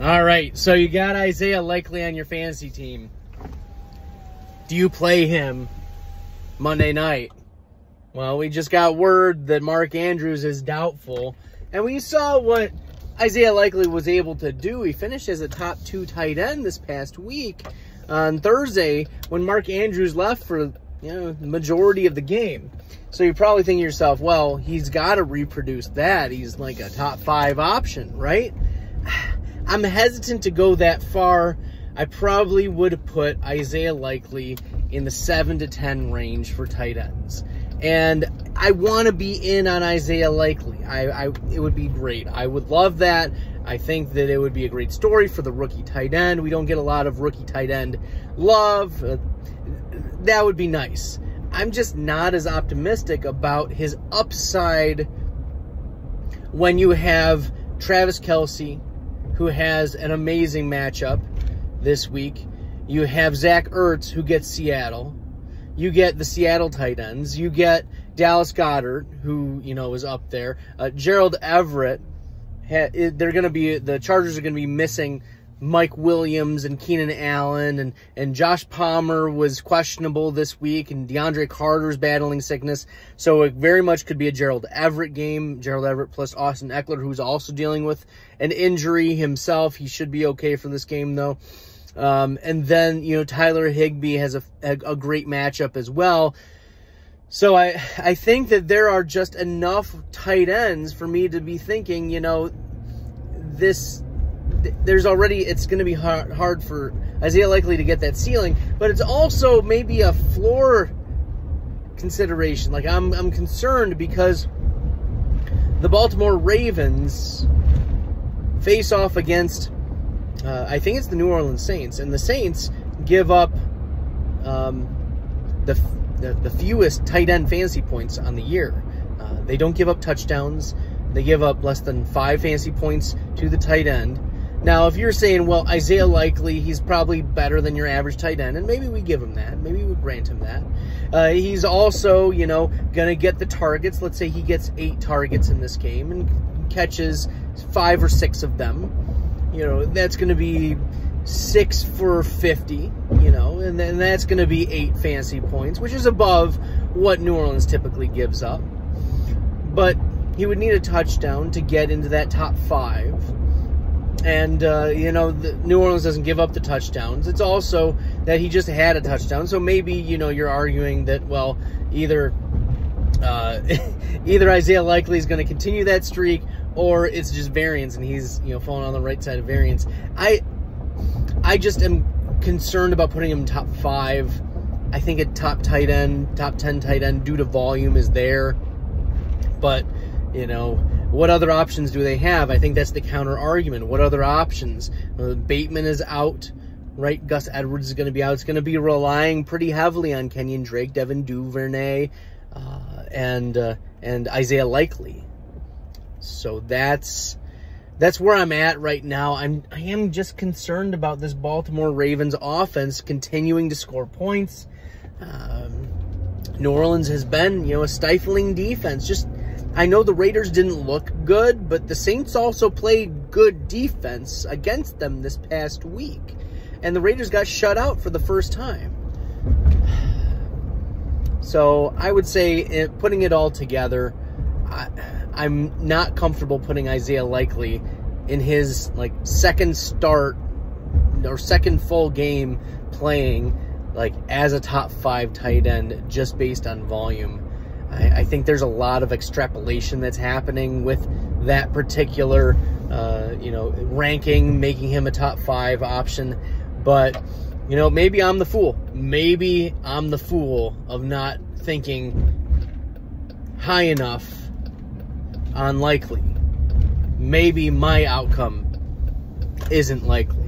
All right, so you got Isaiah Likely on your fantasy team. Do you play him Monday night? Well, we just got word that Mark Andrews is doubtful, and we saw what Isaiah Likely was able to do. He finished as a top 2 tight end this past week on Thursday when Mark Andrews left for the majority of the game. So you're probably thinking to yourself, well, he's got to reproduce that. He's like a top 5 option, right? I'm hesitant to go that far. I probably would put Isaiah Likely in the 7 to 10 range for tight ends. And I want to be in on Isaiah Likely. It would be great. I would love that. I think that it would be a great story for the rookie tight end. We don't get a lot of rookie tight end love. That would be nice. I'm just not as optimistic about his upside when you have Travis Kelce, who has an amazing matchup this week. You have Zach Ertz, who gets Seattle. You get the Seattle tight ends. You get Dallas Goedert, who, is up there. Gerald Everett. The Chargers are going to be missing Mike Williams and Keenan Allen, and Josh Palmer was questionable this week, and DeAndre Carter's battling sickness. So it very much could be a Gerald Everett game. Gerald Everett plus Austin Eckler, who's also dealing with an injury himself. He should be okay for this game, though. And then, Tyler Higbee has a great matchup as well. So I think that there are just enough tight ends for me to be thinking, it's going to be hard for Isaiah Likely to get that ceiling, but it's also maybe a floor consideration. Like I'm concerned because the Baltimore Ravens face off against I think it's the New Orleans Saints, and the Saints give up the fewest tight end fantasy points on the year. They don't give up touchdowns. They give up less than 5 fantasy points to the tight end. Now, if you're saying, well, Isaiah Likely, he's probably better than your average tight end, and maybe we give him that. Maybe we grant him that. He's also, going to get the targets. Let's say he gets 8 targets in this game and catches 5 or 6 of them. That's going to be 6 for 50, and then that's going to be 8 fantasy points, which is above what New Orleans typically gives up. But he would need a touchdown to get into that top 5. And, the New Orleans doesn't give up the touchdowns. It's also that he just had a touchdown. So maybe, you're arguing that, well, either Isaiah Likely is going to continue that streak, or it's just variance and he's, falling on the right side of variance. I just am concerned about putting him in top 5. I think a top 10 tight end due to volume is there. But, what other options do they have? I think that's the counter argument. What other options? Bateman is out, right? Gus Edwards is going to be out. It's going to be relying pretty heavily on Kenyon Drake, Devin Duvernay, and Isaiah Likely. So that's where I'm at right now. I am just concerned about this Baltimore Ravens offense continuing to score points. New Orleans has been, a stifling defense. I know the Raiders didn't look good, but the Saints also played good defense against them this past week. And the Raiders got shut out for the first time. So I would say, putting it all together, I'm not comfortable putting Isaiah Likely in his second start or second full game playing as a top 5 tight end just based on volume. I think there's a lot of extrapolation that's happening with that particular, ranking, making him a top 5 option. But, maybe I'm the fool. Maybe I'm the fool of not thinking high enough on Likely. Maybe my outcome isn't Likely.